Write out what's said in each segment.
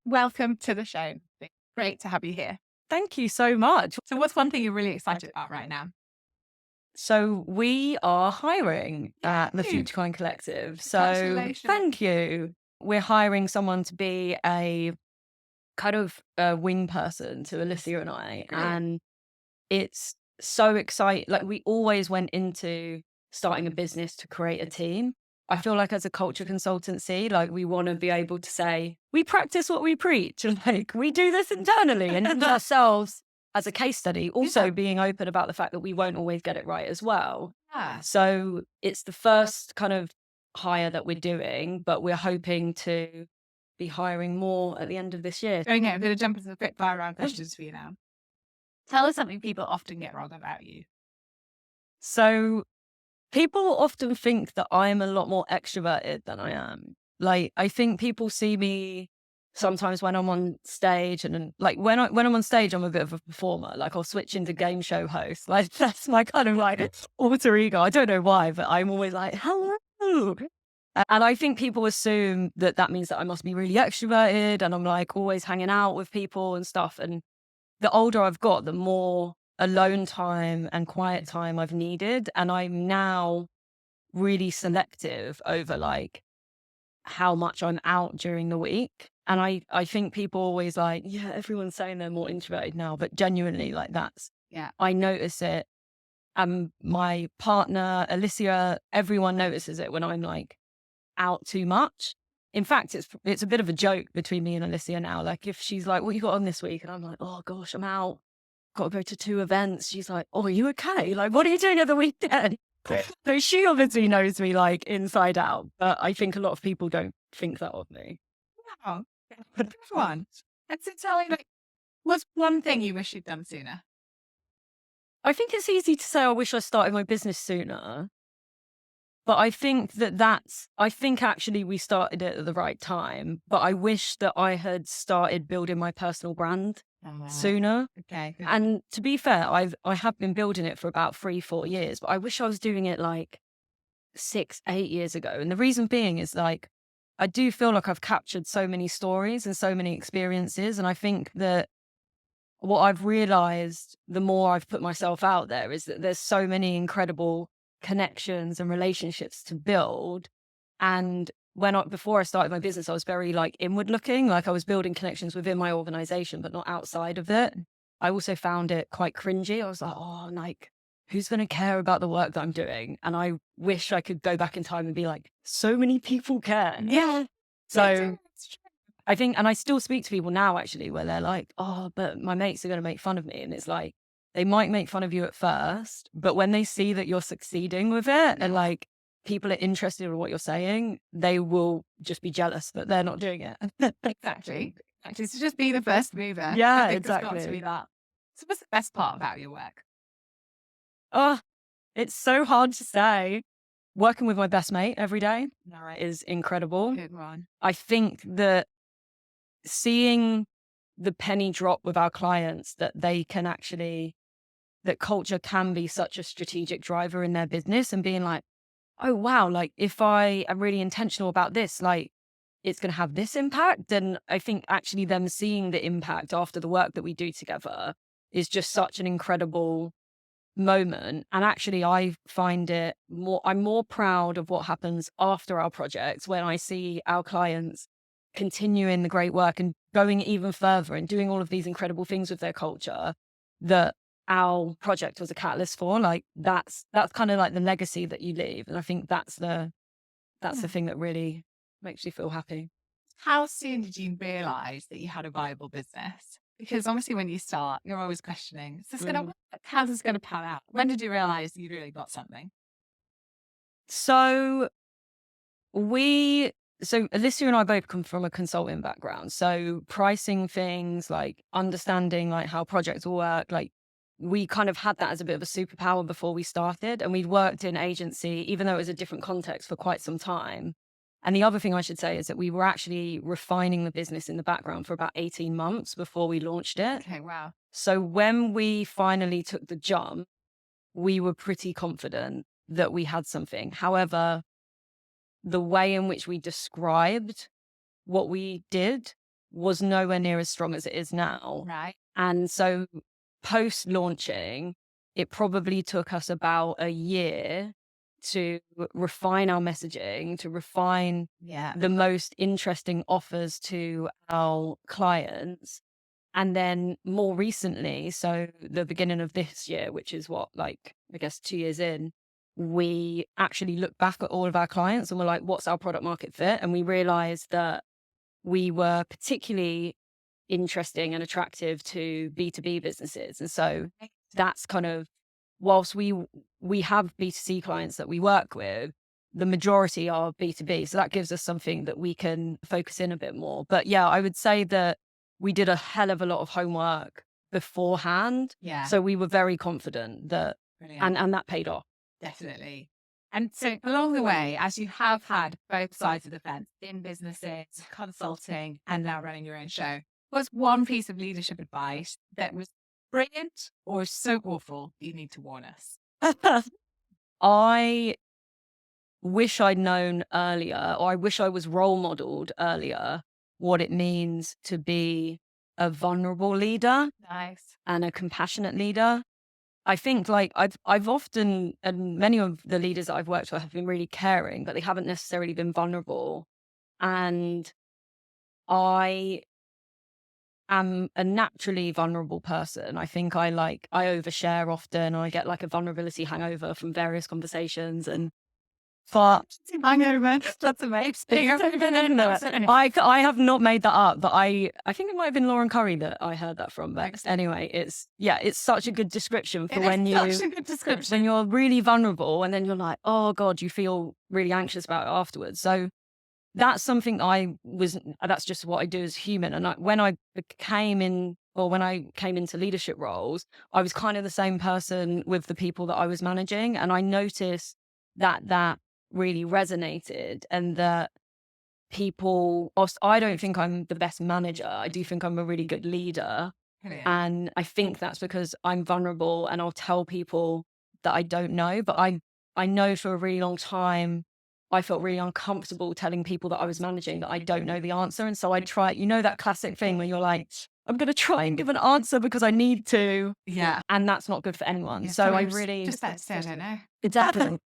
welcome to the show. Great to have you here. Thank you so much. So what's one thing you're really excited about right now? So we are hiring at the Yay. Future Kind Collective. So Congratulations. thank you. We're hiring someone to be a kind of a wing person to Alyssa and I. Great. And it's so exciting. Like, we always went into starting a business to create a team. I feel like as a culture consultancy, like, we want to be able to say, we practice what we preach, and like, we do this internally and use ourselves as a case study, also being open about the fact that we won't always get it right as well. Yeah. So it's the first kind of hire that we're doing, but we're hoping to be hiring more at the end of this year. Okay, I'm going to jump into the quick fire round questions for you now. Tell us something people often get wrong about you. So people often think that I'm a lot more extroverted than I am. Like, I think people see me sometimes when I'm on stage, and like when I'm on stage, I'm a bit of a performer. Like, I'll switch into game show host. Like, that's my kind of like alter ego. I don't know why, but I'm always like, hello. And I think people assume that that means that I must be really extroverted, and I'm like always hanging out with people and stuff. And the older I've got, the more alone time and quiet time I've needed. And I'm now really selective over like how much I'm out during the week. And I think people always like, yeah, everyone's saying they're more introverted now, but genuinely, like, I notice it. My partner, Alyssa, everyone notices it when I'm like out too much. In fact, it's a bit of a joke between me and Alyssa now. Like, if she's like, what you got on this week? And I'm like, oh gosh, I'm out. Got to go to 2 events. She's like, oh, are you okay? Like, what are you doing at the weekend? So she obviously knows me like inside out, but I think a lot of people don't think that of me. Wow. Good one. And so tell me, like, what's one thing you wish you'd done sooner? I think it's easy to say I wish I started my business sooner, but I think I think actually we started it at the right time, but I wish that I had started building my personal brand sooner. Okay. And to be fair, I have been building it for about 3-4 years, but I wish I was doing it like 6-8 years ago. And the reason being is, like, I do feel like I've captured so many stories and so many experiences. And I think that what I've realized the more I've put myself out there is that there's so many incredible connections and relationships to build. And before I started my business, I was very like inward looking, like I was building connections within my organization, but not outside of it. I also found it quite cringy. I was like, oh, like, who's going to care about the work that I'm doing? And I wish I could go back in time and be like, so many people care. Yeah. So I think, and I still speak to people now actually, where they're like, oh, but my mates are going to make fun of me. And it's like, they might make fun of you at first, but when they see that you're succeeding with it and like people are interested in what you're saying, they will just be jealous that they're not doing it. Exactly. So just be the first mover. Yeah, I think exactly. It's got to be that. So what's the best part about your work? Oh, it's so hard to say. Working with my best mate every day is incredible. Good one. I think that seeing the penny drop with our clients, that culture can be such a strategic driver in their business, and being like, oh, wow, like, if I am really intentional about this, like, it's going to have this impact. And I think actually them seeing the impact after the work that we do together is just such an incredible moment. And actually, I find I'm more proud of what happens after our projects when I see our clients continuing the great work and going even further and doing all of these incredible things with their culture that our project was a catalyst for. Like, that's kind of like the legacy that you leave. And I think that's the thing that really makes you feel happy. How soon did you realize that you had a viable business? Because obviously when you start, you're always questioning, how's this going to pan out? When did you realize you really got something? So Alyssa and I both come from a consulting background. So pricing things, like understanding like how projects work, like we kind of had that as a bit of a superpower before we started. And we'd worked in agency, even though it was a different context, for quite some time. And the other thing I should say is that we were actually refining the business in the background for about 18 months before we launched it. Okay, wow. So when we finally took the jump, we were pretty confident that we had something. However, the way in which we described what we did was nowhere near as strong as it is now. Right. And so post launching, it probably took us about a year to refine our messaging, to refine the most interesting offers to our clients. And then more recently, so the beginning of this year, which is what, like, I guess 2 years in, we actually look back at all of our clients and we're like, what's our product market fit? And we realized that we were particularly interesting and attractive to B2B businesses. And so that's kind of, whilst we have B2C clients that we work with, the majority are B2B. So that gives us something that we can focus in a bit more. But yeah, I would say that we did a hell of a lot of homework beforehand. Yeah. So we were very confident that, and that paid off. Definitely. And so along the way, as you have had both sides of the fence in businesses, consulting, and now running your own show, what's one piece of leadership advice that was brilliant or so awful you need to warn us? I wish I'd known earlier, or I wish I was role modeled earlier, what it means to be a vulnerable leader. Nice. And a compassionate leader. I think, like, I've often, and many of the leaders that I've worked with have been really caring, but they haven't necessarily been vulnerable. And I am a naturally vulnerable person. I think I overshare often. I get like a vulnerability hangover from various conversations, but hangover. That's amazing. I have not made that up, but I think it might have been Lauren Curry that I heard that from. But anyway, it's such a good description for when you're really vulnerable and then you're like, oh God, you feel really anxious about it afterwards. So that's something that's just what I do as a human. And when I came into leadership roles, I was kind of the same person with the people that I was managing. And I noticed that really resonated, and that people, I don't think I'm the best manager. I do think I'm a really good leader. And I think that's because I'm vulnerable and I'll tell people that I don't know. But I know for a really long time, I felt really uncomfortable telling people that I was managing that I don't know the answer. And so I try, that classic thing where you're like, I'm going to try and give an answer because I need to. Yeah. And that's not good for anyone. So I really just that say I don't know. Exactly.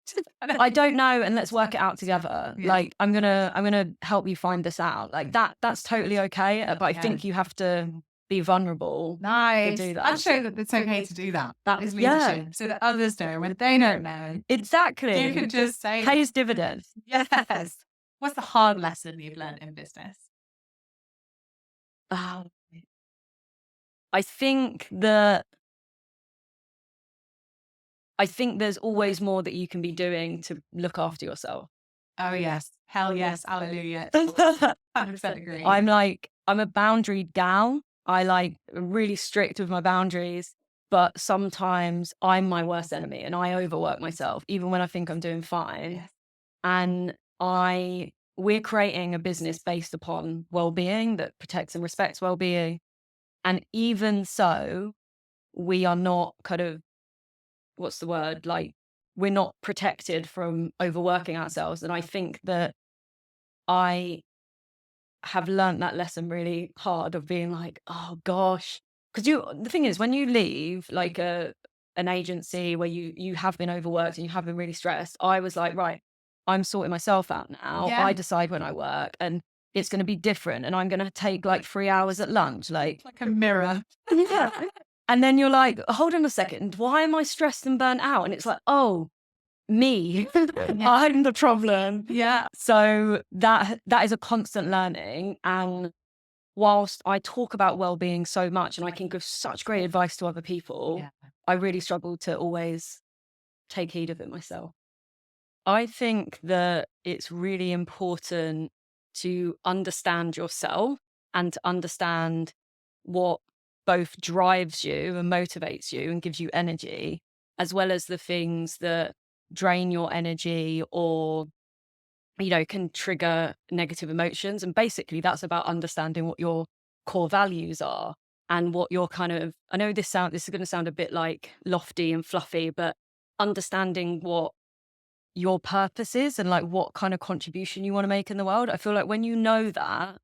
I don't know, and let's work it out together. Yeah. Like, I'm gonna help you find this out. Like that's totally okay. But I think you have to be vulnerable. Nice. To do that. And show that it's okay to do that. That is leadership. So that others know when they don't know. Exactly. You can just say pays dividends. Yes. What's the hard lesson you've learned in business? I think there's always more that you can be doing to look after yourself. Oh yes. Hell yes. Hallelujah. 100% agree. I'm a boundary gal. I'm really strict with my boundaries, but sometimes I'm my worst enemy and I overwork myself, even when I think I'm doing fine. Yes. And we're creating a business based upon well-being that protects and respects well-being. And even so, we are not kind of, what's the word? We're not protected from overworking ourselves. And I think that I have learned that lesson really hard of being like, oh gosh. Because the thing is, when you leave like an agency where you have been overworked and you have been really stressed, I was like, right, I'm sorting myself out now. Yeah. I decide when I work and it's going to be different. And I'm going to take 3 hours at lunch. Like a mirror. Yeah. And then you're like, hold on a second, why am I stressed and burnt out? And it's like, oh, me, I'm the problem. Yeah. So that is a constant learning. And whilst I talk about well-being so much and I can give such great advice to other people, I really struggle to always take heed of it myself. I think that it's really important to understand yourself and to understand what both drives you and motivates you and gives you energy, as well as the things that drain your energy or, can trigger negative emotions. And basically that's about understanding what your core values are and what your kind of, I know this is going to sound a bit lofty and fluffy, but understanding what your purpose is and what kind of contribution you want to make in the world. I feel like when you know that,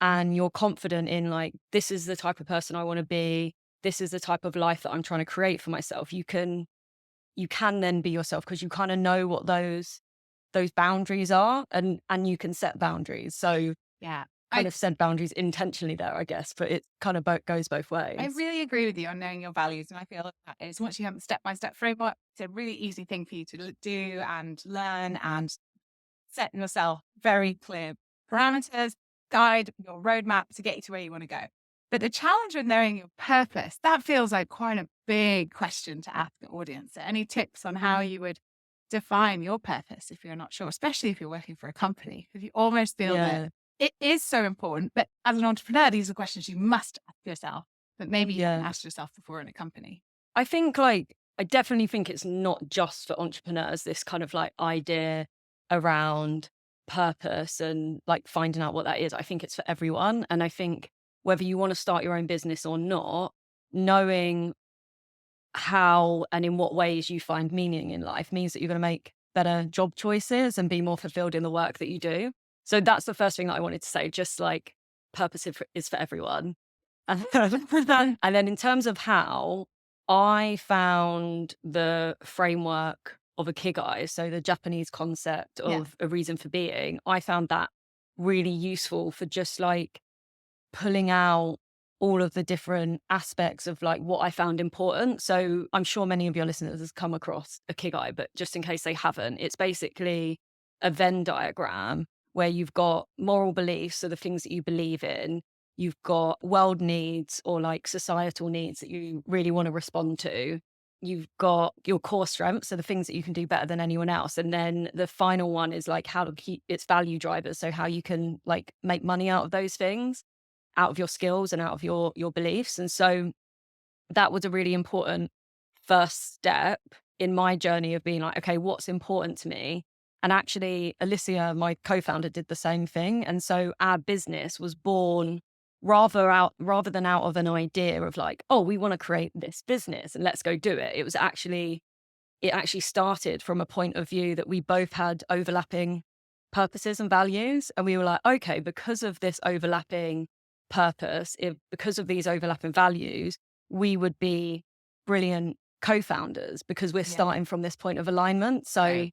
and you're confident in like, this is the type of person I want to be, this is the type of life that I'm trying to create for myself, you can then be yourself, because you kind of know what those boundaries are, and you can set boundaries. So Yeah. kind of set boundaries intentionally there, I guess, but it kind of goes both ways. I really agree with you on knowing your values. And I feel like that is, once you have a step-by-step framework, it's a really easy thing for you to do and learn, and set yourself very clear parameters, guide your roadmap to get you to where you want to go. But the challenge with knowing your purpose, that feels like quite a big question to ask the audience. So any tips on how you would define your purpose if you're not sure, especially if you're working for a company? Because you almost feel that it is so important. But as an entrepreneur, these are questions you must ask yourself, but maybe you haven't asked yourself before in a company. I think like, I definitely think it's not just for entrepreneurs, this kind of like idea around purpose and like finding out what that is. I think it's for everyone. And I think whether you want to start your own business or not, knowing how and in what ways you find meaning in life means that you're going to make better job choices and be more fulfilled in the work that you do. So that's the first thing that I wanted to say, just like purpose is for everyone. And then in terms of how, I found the framework of Ikigai, so the Japanese concept of a reason for being, I found that really useful for just like pulling out all of the different aspects of like what I found important. So I'm sure many of your listeners has come across Ikigai, but just in case they haven't, it's basically a Venn diagram where you've got moral beliefs, so the things that you believe in, you've got world needs or like societal needs that you really want to respond to, you've got your core strengths, so the things that you can do better than anyone else, and then the final one is like how to keep its value drivers, so how you can like make money out of those things, out of your skills and out of your beliefs. And so that was a really important first step in my journey of being like, okay, what's important to me? And actually, Alyssa, my co-founder, did the same thing. And so our business was born rather than out of an idea of like, oh, we want to create this business and let's go do it. It actually started from a point of view that we both had overlapping purposes and values. And we were like, okay, because of this overlapping purpose, because of these overlapping values, we would be brilliant co-founders because we're starting from this point of alignment. So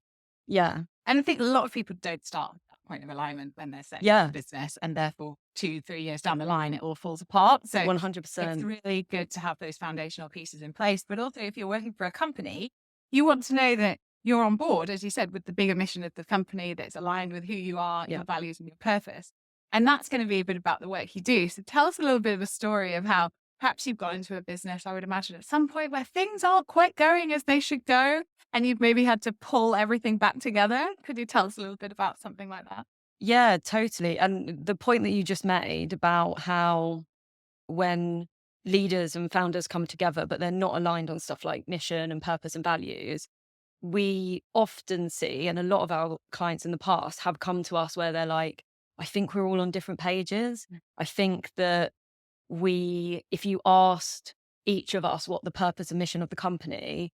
and I think a lot of people don't start at that point of alignment when they're setting up a business, and therefore 2-3 years down the line, it all falls apart. So 100%. It's really good to have those foundational pieces in place. But also, if you're working for a company, you want to know that you're on board, as you said, with the bigger mission of the company that's aligned with who you are, your values and your purpose. And that's going to be a bit about the work you do. So tell us a little bit of a story of how perhaps you've got into a business, I would imagine, at some point where things aren't quite going as they should go, and you've maybe had to pull everything back together. Could you tell us a little bit about something like that? Yeah, totally. And the point that you just made about how when leaders and founders come together, but they're not aligned on stuff like mission and purpose and values, we often see, and a lot of our clients in the past have come to us where they're like, I think we're all on different pages. I think that if you asked each of us what the purpose and mission of the company,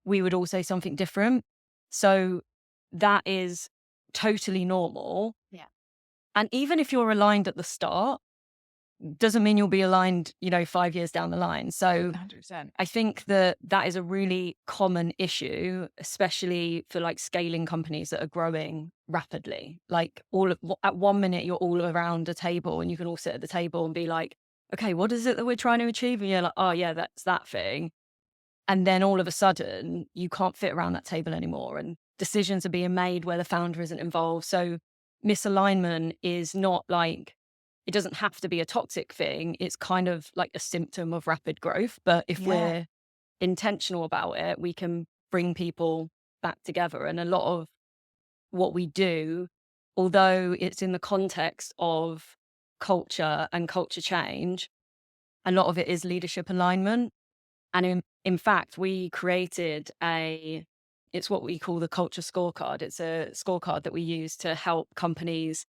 we would all say something different. So that is totally normal. Yeah. And even if you're aligned at the start, doesn't mean you'll be aligned, 5 years down the line. So 100%. I think that is a really common issue, especially for like scaling companies that are growing rapidly. Like at 1 minute, you're all around a table and you can all sit at the table and be like, okay, what is it that we're trying to achieve? And you're like, oh yeah, that's that thing. And then all of a sudden you can't fit around that table anymore. And decisions are being made where the founder isn't involved. So misalignment is not like, it doesn't have to be a toxic thing. It's kind of like a symptom of rapid growth. But if we're intentional about it, we can bring people back together. And a lot of what we do, although it's in the context of culture and culture change, a lot of it is leadership alignment. And in fact, we created it's what we call the culture scorecard. It's a scorecard that we use to help companies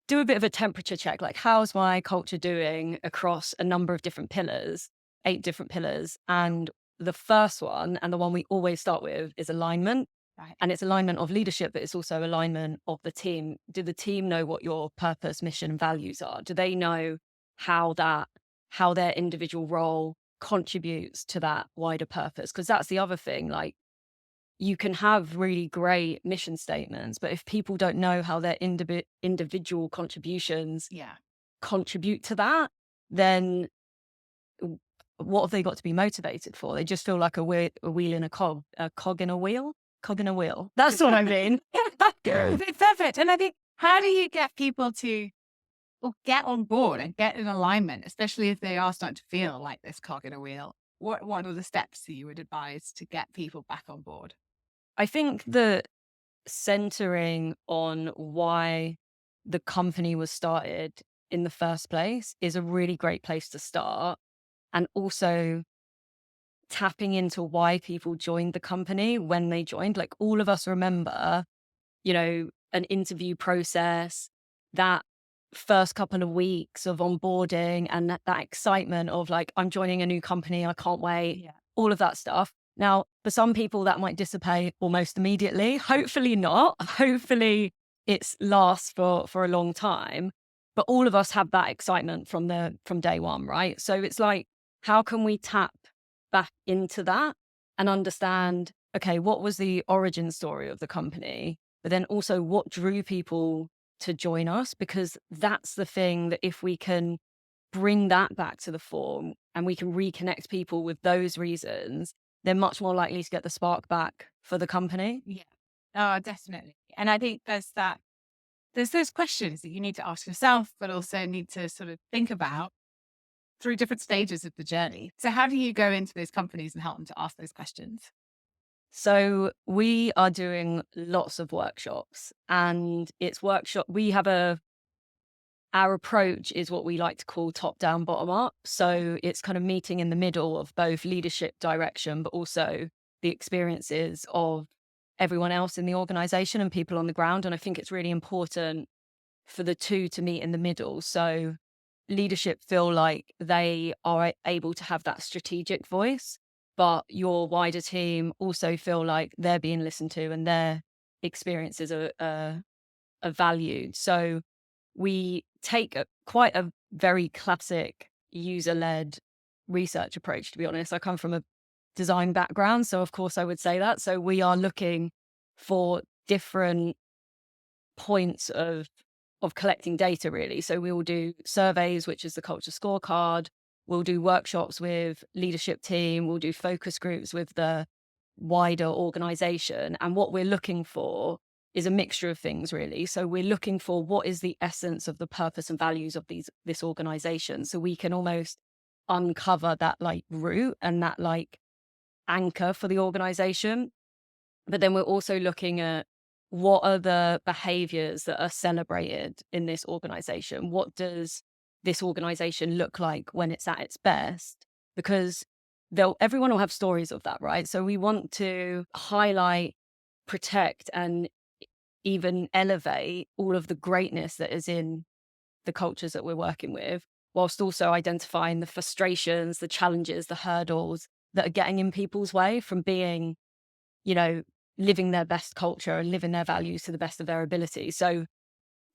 do a bit of a temperature check, like how's my culture doing across a number of different pillars, 8 different pillars. And the first one, and the one we always start with, is alignment. Right. And it's alignment of leadership, but it's also alignment of the team. Do the team know what your purpose, mission, and values are? Do they know how their individual role contributes to that wider purpose? Because that's the other thing. Like, you can have really great mission statements, but if people don't know how their individual contributions Yeah. contribute to that, then what have they got to be motivated for? They just feel like a wheel in a cog in a wheel. Cog in a wheel. That's what I mean. It's perfect. And I think, how do you get people to get on board and get in alignment, especially if they are starting to feel like this cog in a wheel? What are the steps that you would advise to get people back on board? I think that centering on why the company was started in the first place is a really great place to start. And also tapping into why people joined the company when they joined. Like, all of us remember, an interview process, that first couple of weeks of onboarding and that excitement of like, I'm joining a new company, I can't wait, Yeah. all of that stuff. Now, for some people that might dissipate almost immediately. Hopefully not. Hopefully it lasts for a long time. But all of us have that excitement from day one, right? So it's like, how can we tap back into that and understand, okay, what was the origin story of the company? But then also, what drew people to join us? Because that's the thing that if we can bring that back to the fore and we can reconnect people with those reasons, they're much more likely to get the spark back for the company. Yeah. Oh, definitely. And I think there's those questions that you need to ask yourself, but also need to sort of think about through different stages of the journey. So how do you go into those companies and help them to ask those questions? So we are doing lots of workshops, and our approach is what we like to call top down, bottom up. So it's kind of meeting in the middle of both leadership direction, but also the experiences of everyone else in the organization and people on the ground. And I think it's really important for the two to meet in the middle. So leadership feel like they are able to have that strategic voice, but your wider team also feel like they're being listened to and their experiences are valued. So we take quite a very classic user-led research approach, to be honest. I come from a design background, so of course I would say that. So we are looking for different points of collecting data, really. So we will do surveys, which is the culture scorecard. We'll do workshops with leadership team. We'll do focus groups with the wider organization. And what we're looking for is a mixture of things, really. So we're looking for what is the essence of the purpose and values of this organization. So we can almost uncover that like root and that like anchor for the organization. But then we're also looking at what are the behaviors that are celebrated in this organization? What does this organization look like when it's at its best? Because everyone will have stories of that, right? So we want to highlight, protect, and even elevate all of the greatness that is in the cultures that we're working with, whilst also identifying the frustrations, the challenges, the hurdles that are getting in people's way from being, living their best culture and living their values to the best of their ability. So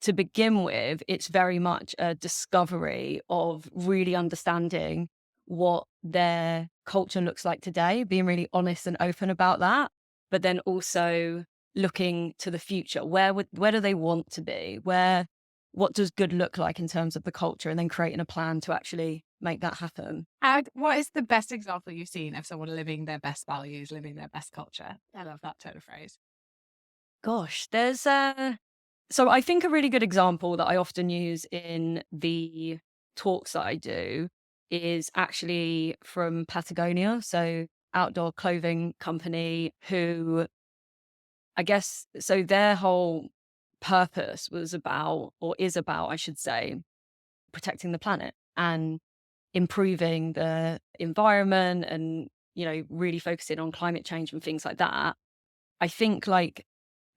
to begin with, it's very much a discovery of really understanding what their culture looks like today, being really honest and open about that, but then also looking to the future. Where do they want to be? What does good look like in terms of the culture, and then creating a plan to actually make that happen. What is the best example you've seen of someone living their best values, living their best culture? I love that turn of phrase. Gosh, there's so I think a really good example that I often use in the talks that I do is actually from Patagonia, so outdoor clothing company, who I guess, so their whole purpose was about, or is about, I should say, protecting the planet and improving the environment and, really focusing on climate change and things like that. I think like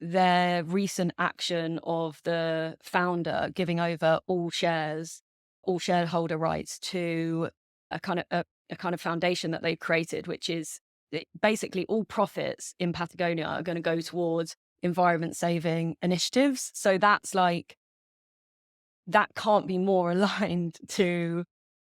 their recent action of the founder giving over all shareholder rights to a kind of foundation that they've created, which is basically all profits in Patagonia are going to go towards environment saving initiatives. So that's like, that can't be more aligned to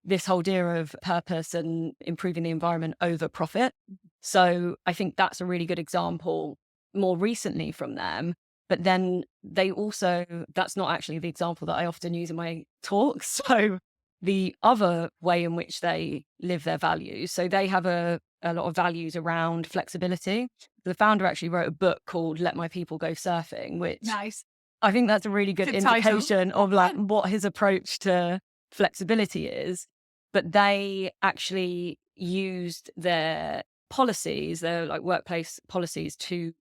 this whole idea of purpose and improving the environment over profit. So I think that's a really good example more recently from them. But then they also, that's not actually the example that I often use in my talks. So the other way in which they live their values, so they have a lot of values around flexibility. The founder actually wrote a book called Let My People Go Surfing, which Nice. I think that's a really good indication of like what his approach to flexibility is. But they actually used their policies, their like workplace policies, to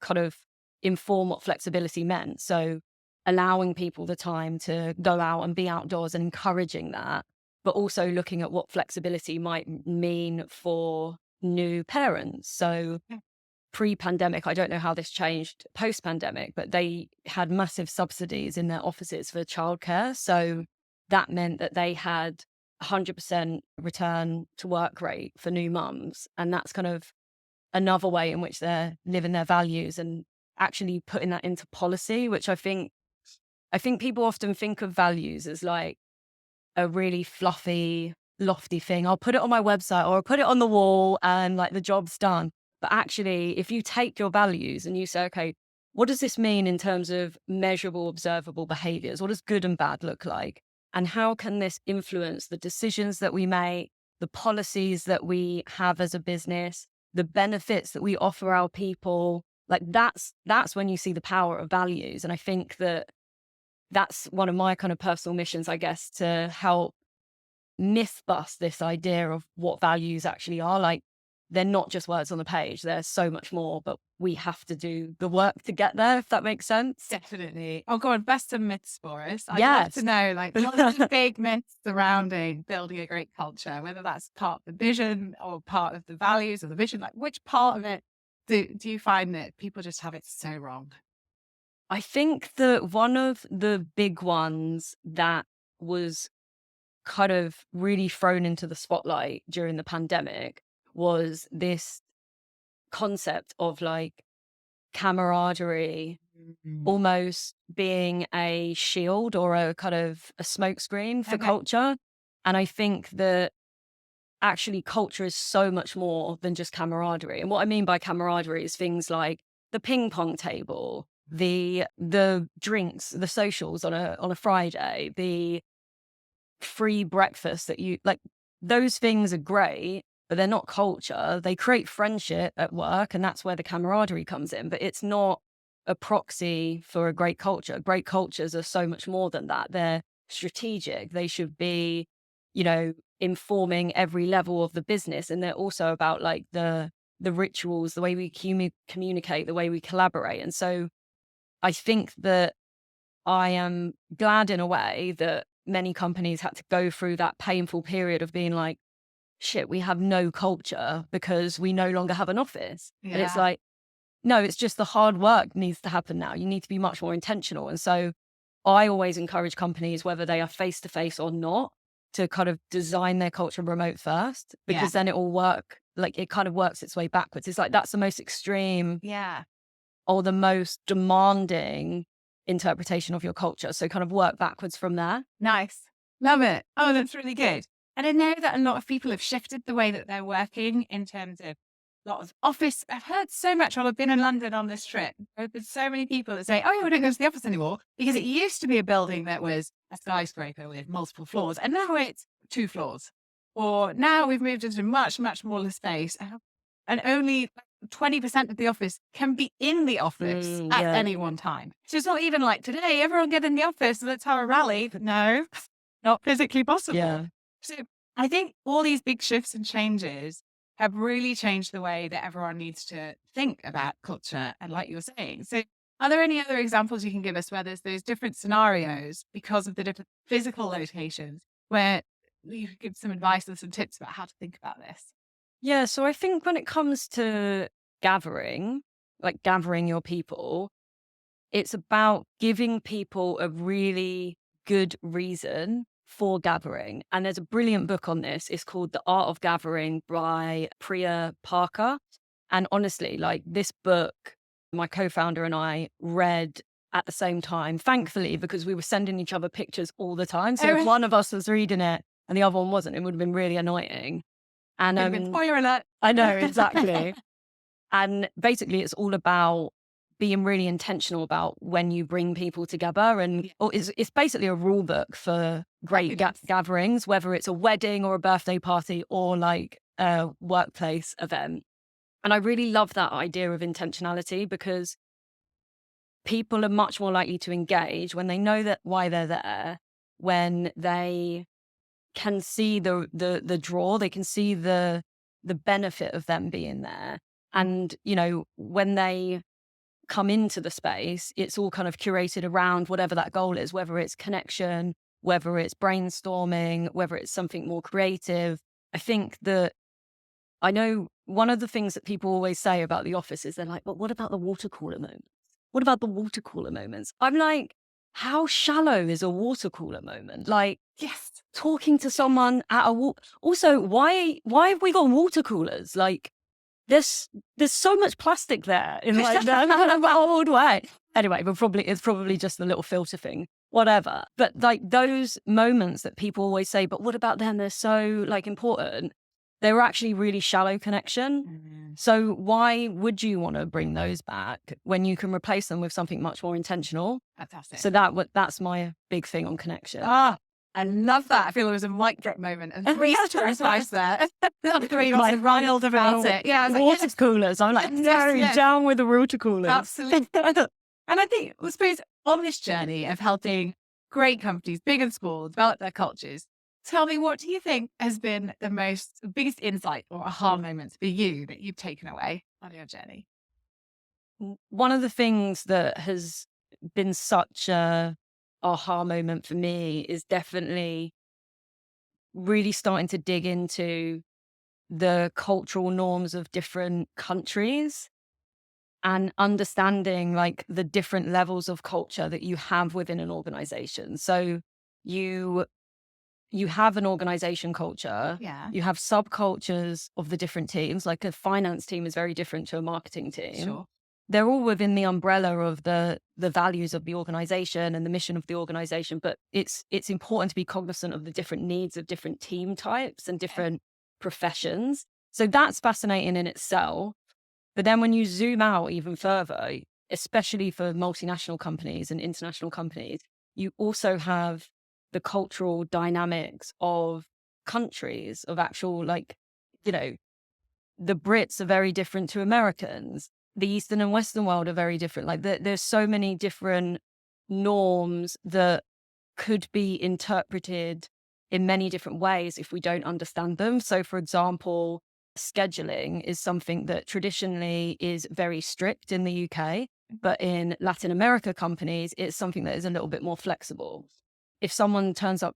kind of inform what flexibility meant. So allowing people the time to go out and be outdoors and encouraging that, but also looking at what flexibility might mean for new parents. So pre-pandemic, I don't know how this changed post-pandemic, but they had massive subsidies in their offices for childcare. So that meant that they had 100% return to work rate for new mums. And that's kind of another way in which they're living their values and actually putting that into policy, which I think people often think of values as like a really fluffy, lofty thing. I'll put it on my website or I'll put it on the wall and like the job's done. But actually, if you take your values and you say, okay, what does this mean in terms of measurable, observable behaviors? What does good and bad look like? And how can this influence the decisions that we make, the policies that we have as a business, the benefits that we offer our people? Like that's when you see the power of values. And I think that's one of my kind of personal missions, I guess, to help myth bust this idea of what values actually are. Like, they're not just words on the page. There's so much more, but we have to do the work to get there, if that makes sense. Definitely. Oh, go on, best of myths for us. I'd love Yes. to know, like, what are the big myths surrounding building a great culture, whether that's part of the vision or part of the values or the vision, like which part of it do you find that people just have it so wrong? I think that one of the big ones that was kind of really thrown into the spotlight during the pandemic was this concept of like camaraderie almost being a shield or a kind of a smokescreen for culture. And I think that actually culture is so much more than just camaraderie. And what I mean by camaraderie is things like the ping pong table, the drinks, the socials on a Friday, the free breakfast that you like. Those things are great, but they're not culture. They create friendship at work, and that's where the camaraderie comes in. But it's not a proxy for a great culture. Great cultures are so much more than that. They're strategic. They should be, informing every level of the business. And they're also about like the rituals, the way we communicate, the way we collaborate. And so I think that I am glad in a way that many companies had to go through that painful period of being like, shit, we have no culture because we no longer have an office. Yeah. And it's like, no, it's just the hard work needs to happen now. You need to be much more intentional. And so I always encourage companies, whether they are face-to-face or not, to kind of design their culture remote first, because then it will work. Like it kind of works its way backwards. It's like, that's the most extreme or the most demanding interpretation of your culture. So kind of work backwards from there. Nice. Love it. Oh, that's really good. And I know that a lot of people have shifted the way that they're working in terms of a lot of office. I've heard so much while I've been in London on this trip. There's been so many people that say, oh, yeah, we don't go to the office anymore because it used to be a building that was a skyscraper with multiple floors. And now it's 2 floors. Or now we've moved into a much, much smaller space. And only 20% of the office can be in the office at any one time. So it's not even like today, everyone get in the office and let's have a rally. But no, not physically possible. Yeah. So I think all these big shifts and changes have really changed the way that everyone needs to think about culture. And like you were saying, so are there any other examples you can give us where there's those different scenarios because of the different physical locations where you could give some advice and some tips about how to think about this? Yeah. So I think when it comes to gathering your people, it's about giving people a really good reason for gathering. And there's a brilliant book on this. It's called The Art of Gathering by Priya Parker. And honestly, like, this book, my co-founder and I read at the same time, thankfully, because we were sending each other pictures all the time. So if one of us was reading it and the other one wasn't, it would have been really annoying. And spoiler alert. I know, exactly. And basically, it's all about being really intentional about when you bring people together. And it's basically a rule book for great gatherings, whether it's a wedding or a birthday party or like a workplace event. And I really love that idea of intentionality, because people are much more likely to engage when they know that why they're there, when they can see the draw, they can see the benefit of them being there. And, you know, when they come into the space, it's all kind of curated around whatever that goal is, whether it's connection, whether it's brainstorming, whether it's something more creative. I think that I know one of the things that people always say about the office is they're like, but what about the water cooler moments? What about the water cooler moments? I'm like, how shallow is a water cooler moment? Like, yes, talking to someone at a also, why have we got water coolers? Like, there's so much plastic there in like that old way. Anyway, but it's probably just the little filter thing, whatever. But like those moments that people always say, but what about them? They're so like important. They were actually really shallow connection. Mm-hmm. So why would you want to bring those back when you can replace them with something much more intentional? Fantastic. So that's my big thing on connection. I love that. I feel there was a mic drop moment and three advice there. Three like riled about it. Yeah, water coolers. I'm like, down with the water coolers. Absolutely. And I think, I suppose, on this journey of helping great companies, big and small, develop their cultures, tell me, what do you think has been the biggest insight or aha moments for you that you've taken away on your journey? One of the things that has been such a aha moment for me is definitely really starting to dig into the cultural norms of different countries and understanding like the different levels of culture that you have within an organization. So you have an organization culture, you have subcultures of the different teams. Like a finance team is very different to a marketing team. Sure. They're all within the umbrella of the values of the organization and the mission of the organization. But it's important to be cognizant of the different needs of different team types and different professions. So that's fascinating in itself. But then when you zoom out even further, especially for multinational companies and international companies, you also have the cultural dynamics of countries, of actual, like, you know, the Brits are very different to Americans. The Eastern and Western world are very different. Like there's so many different norms that could be interpreted in many different ways if we don't understand them. So for example, scheduling is something that traditionally is very strict in the UK, but in Latin America companies, it's something that is a little bit more flexible. If someone turns up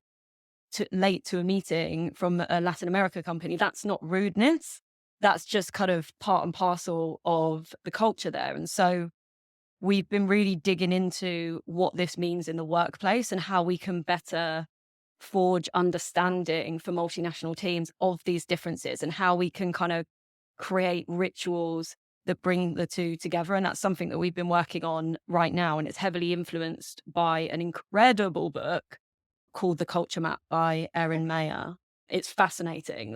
late to a meeting from a Latin America company, that's not rudeness. That's just kind of part and parcel of the culture there. And so we've been really digging into what this means in the workplace and how we can better forge understanding for multinational teams of these differences and how we can kind of create rituals that bring the two together. And that's something that we've been working on right now. And it's heavily influenced by an incredible book called The Culture Map by Erin Meyer. It's fascinating.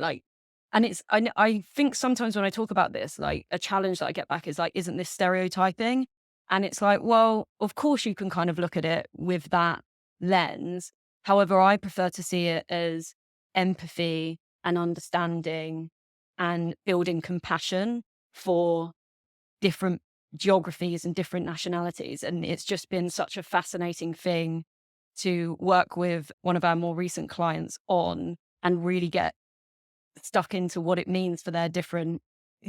And it's, I think sometimes when I talk about this, like a challenge that I get back is like, isn't this stereotyping? And it's like, well, of course you can kind of look at it with that lens. However, I prefer to see it as empathy and understanding and building compassion for different geographies and different nationalities. And it's just been such a fascinating thing to work with one of our more recent clients on and really get stuck into what it means for their different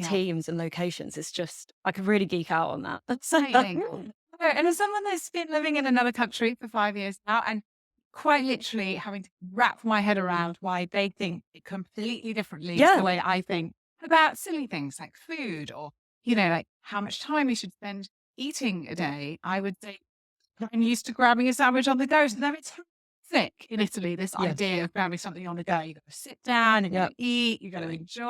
teams and locations. It's just, I could really geek out on that. That's amazing. And as someone that's been living in another country for 5 years now, and quite literally having to wrap my head around why they think it completely differently to the way I think about silly things like food or, you know, like how much time we should spend eating a day, I would say I'm used to grabbing a sandwich on the go. So there it's thick in Italy, this Yeah. idea of grabbing something on the go. You got to sit down, you got Yeah. to eat, you got to enjoy.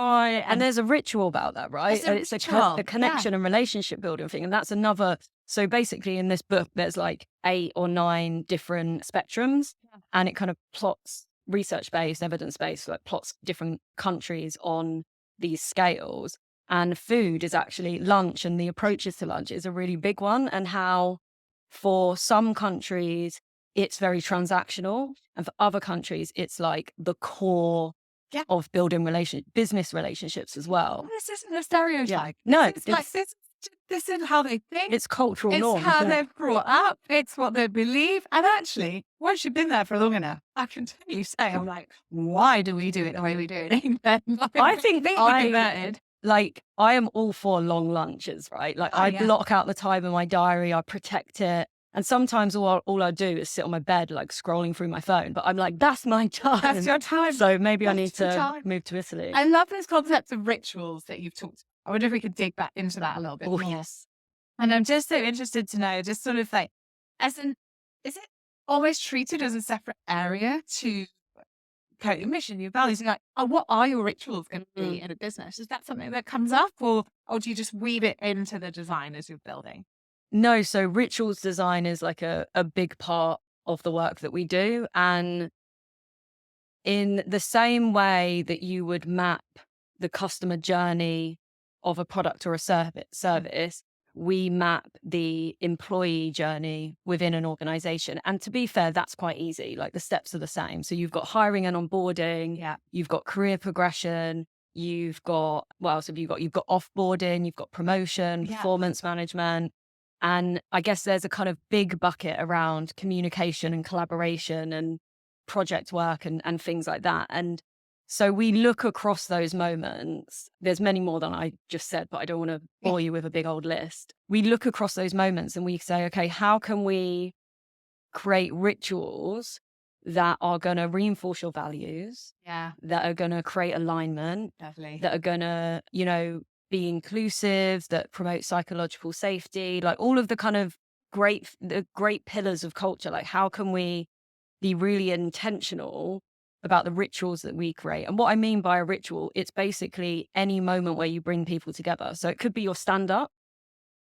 And there's a ritual about that, right? It's a And it's ritual, a connection and relationship building thing. And that's another. So basically, in this book, there's like 8 or 9 different spectrums, and it kind of plots research-based, evidence-based, like plots different countries on these scales. And food is actually lunch, and the approaches to lunch is a really big one. And how for some countries, it's very transactional. And for other countries, it's like the core of building business relationships as well. This isn't a stereotype. No, it's like this is how they think. It's cultural It's norms. how they're brought up. It's what they believe. And actually, once you've been there for long enough, I can tell you say, I'm like, why do we do it the way we do it in England? I think converted. Like, I am all for long lunches, right? Like, I block out the time in my diary, I protect it. And sometimes all I do is sit on my bed, like scrolling through my phone. But I'm like, that's my time. That's your time. So maybe I need to move to Italy. I love this concept of rituals that you've talked about. I wonder if we could dig back into that a little bit more. Yes. And I'm just so interested to know, just sort of like, is it always treated as a separate area to your mission, your values? And like, what are your rituals going to be in a business? Is that something that comes up, or do you just weave it into the design as you're building? No, so rituals design is like a big part of the work that we do. And in the same way that you would map the customer journey of a product or a service, we map the employee journey within an organization. And to be fair, that's quite easy. Like, the steps are the same. So you've got hiring and onboarding, you've got career progression, you've got, what else have you got? You've got offboarding, you've got promotion, performance management. And I guess there's a kind of big bucket around communication and collaboration and project work and things like that. And so we look across those moments. There's many more than I just said, but I don't want to bore you with a big old list. We look across those moments and we say, okay, how can we create rituals that are going to reinforce your values, that are going to create alignment, that are going to, be inclusive, that promote psychological safety, like all of the kind of the great pillars of culture. Like, how can we be really intentional about the rituals that we create? And what I mean by a ritual, it's basically any moment where you bring people together. So it could be your stand-up,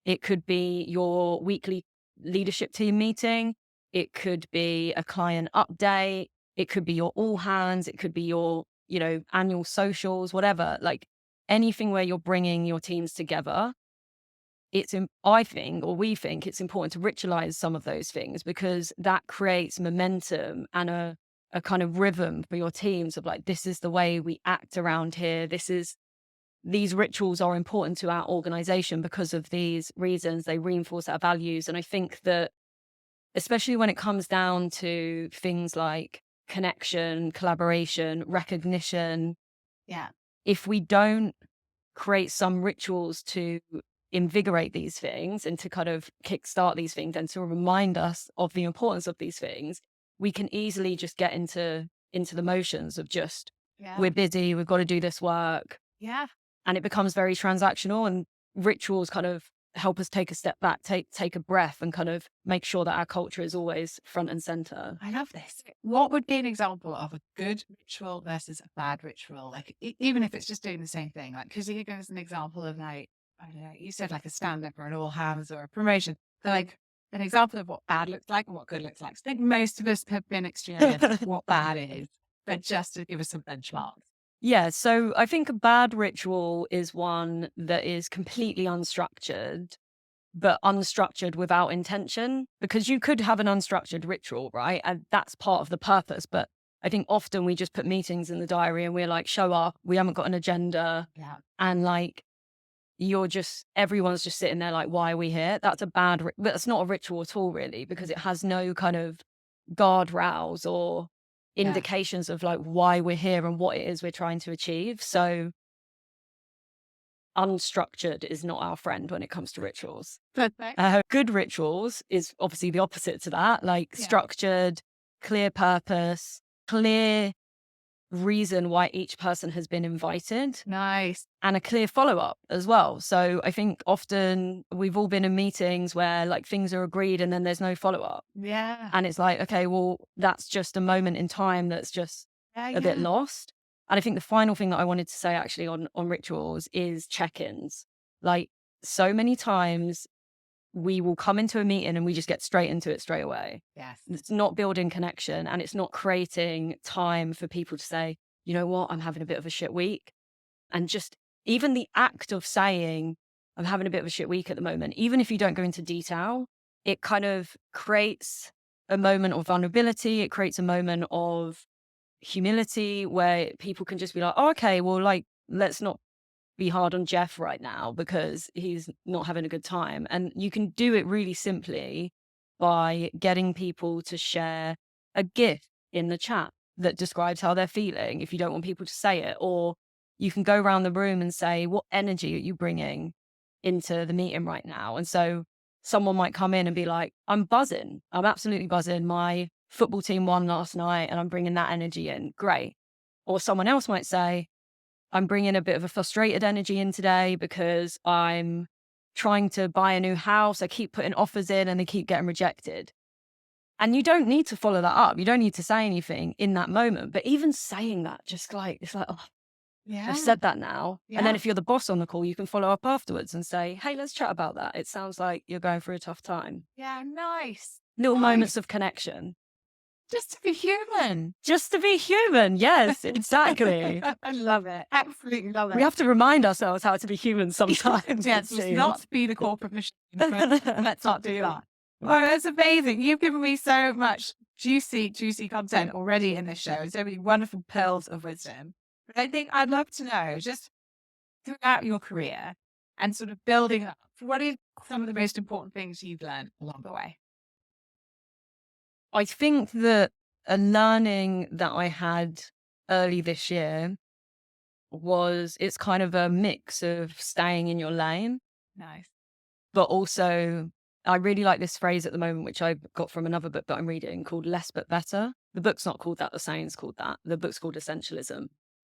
it could be your weekly leadership team meeting, it could be a client update, it could be your all hands, it could be your, annual socials, whatever. Like, anything where you're bringing your teams together, we think it's important to ritualize some of those things, because that creates momentum and a kind of rhythm for your teams of like, this is the way we act around here. These rituals are important to our organization because of these reasons. They reinforce our values. And I think that, especially when it comes down to things like connection, collaboration, recognition, if we don't create some rituals to invigorate these things and to kind of kickstart these things and to remind us of the importance of these things, we can easily just get into the motions of just, we're busy, we've got to do this work. And it becomes very transactional, and rituals kind of help us take a step back, take a breath, and kind of make sure that our culture is always front and center. I love this. What would be an example of a good ritual versus a bad ritual? Like, even if it's just doing the same thing, like, because you give us an example of, like, I don't know, you said like a stand-up or an all hands or a promotion. So, like, an example of what bad looks like and what good looks like. So I think most of us have been experienced what bad is, but just to give us some benchmarks. Yeah, so I think a bad ritual is one that is completely unstructured, but unstructured without intention, because you could have an unstructured ritual, right? And that's part of the purpose. But I think often we just put meetings in the diary and we're like, show up, we haven't got an agenda. And like, everyone's just sitting there like, why are we here? That's that's not a ritual at all, really, because it has no kind of guardrails or indications of like why we're here and what it is we're trying to achieve. So unstructured is not our friend when it comes to rituals. Good rituals is obviously the opposite to that, like structured, clear purpose, clear reason why each person has been invited Nice. and a clear follow-up as well. So I think often we've all been in meetings where like things are agreed and then there's no follow-up. Yeah. And it's like, okay, well, that's just a moment in time that's just a bit lost. And I think the final thing that I wanted to say actually on rituals is check-ins. Like so many times we will come into a meeting and we just get straight into it straight away. Yes. It's not building connection and it's not creating time for people to say, you know what, I'm having a bit of a shit week. And just even the act of saying, I'm having a bit of a shit week at the moment, even if you don't go into detail, it kind of creates a moment of vulnerability. It creates a moment of humility where people can just be like, oh, okay, well, like, let's not be hard on Jeff right now because he's not having a good time. And you can do it really simply by getting people to share a GIF in the chat that describes how they're feeling if you don't want people to say it. Or you can go around the room and say, what energy are you bringing into the meeting right now? And so someone might come in and be like, I'm buzzing. I'm absolutely buzzing. My football team won last night and I'm bringing that energy in. Great. Or someone else might say, I'm bringing a bit of a frustrated energy in today because I'm trying to buy a new house. I keep putting offers in and they keep getting rejected. And you don't need to follow that up. You don't need to say anything in that moment. But even saying that, just like, it's like, oh, I've said that now. Yeah. And then if you're the boss on the call, you can follow up afterwards and say, hey, let's chat about that. It sounds like you're going through a tough time. Yeah, nice. Little moments of connection. Just to be human. Just to be human. Yes, exactly. I love it. Absolutely love it. We have to remind ourselves how to be human sometimes. Yes, let's not be the corporate machine. Let's not do that. Well, that's amazing. You've given me so much juicy content already in this show. So many wonderful pearls of wisdom. But I think I'd love to know, just throughout your career and sort of building up, what are some of the most important things you've learned along the way? I think that a learning that I had early this year was it's kind of a mix of staying in your lane. Nice. But also, I really like this phrase at the moment, which I got from another book that I'm reading called Less But Better. The book's not called that, the saying's called that. The book's called Essentialism.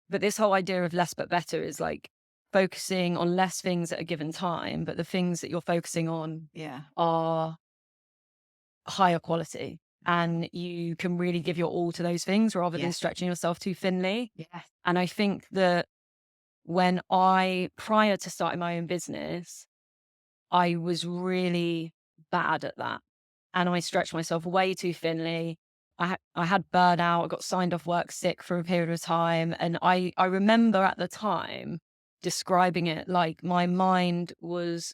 But this whole idea of less but better is like focusing on less things at a given time, but the things that you're focusing on are higher quality. And you can really give your all to those things rather than stretching yourself too thinly. Yes. And I think that prior to starting my own business, I was really bad at that. And I stretched myself way too thinly. I had burnout. I got signed off work sick for a period of time. And I remember at the time describing it like my mind was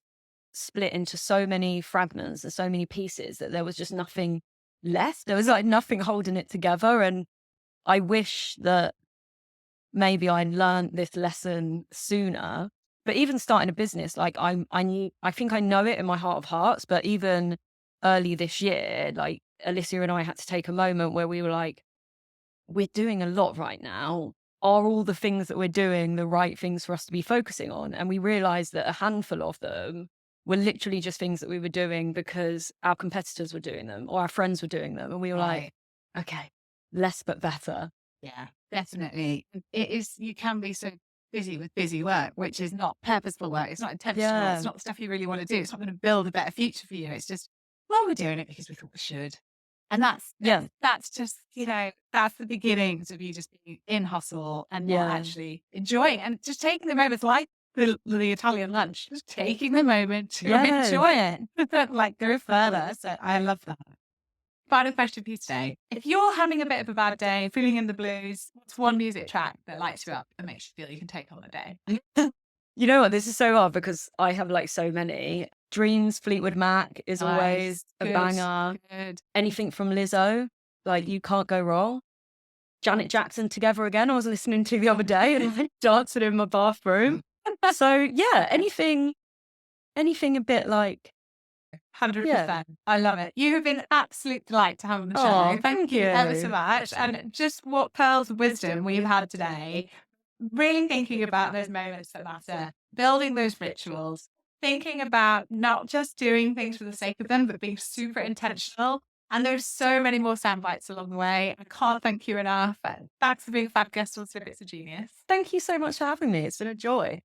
split into so many fragments and so many pieces that there was just nothing left. There was like nothing holding it together. And I wish that maybe I learned this lesson sooner. But even starting a business, like I think I know it in my heart of hearts, but even early this year, like Alyssa and I had to take a moment where we were like, we're doing a lot right now. Are all the things that we're doing the right things for us to be focusing on? And we realized that a handful of them were literally just things that we were doing because our competitors were doing them or our friends were doing them. And we were like, okay, less but better. Yeah, definitely. It is, you can be so busy with busy work, which is not purposeful work. It's not intentional. It's not the stuff you really want to do. It's not going to build a better future for you. It's just, well, we're doing it because we thought we should. And that's just, that's the beginnings of you just being in hustle and not actually enjoying and just taking the moments like the Italian lunch, just taking the moment to enjoy it, like go further. So I love that. Final question for you today. If you're having a bit of a bad day, feeling in the blues, what's one music track that lights you up and makes you feel you can take on the day? You know what? This is so hard because I have like so many. Dreams, Fleetwood Mac is always a banger. Good. Anything from Lizzo, like you can't go wrong. Janet Jackson, Together Again, I was listening to the other day and I danced in my bathroom. So yeah, anything a bit like 100%. I love it. You have been an absolute delight to have on the show. Oh, thank you ever so much. And just what pearls of wisdom we've had today. Really thinking about those moments that matter, building those rituals, thinking about not just doing things for the sake of them, but being super intentional And there's so many more sound bites along the way. I can't thank you enough. Thanks for being a fab guest on Snippets of Genius. Thank you so much for having me. It's been a joy.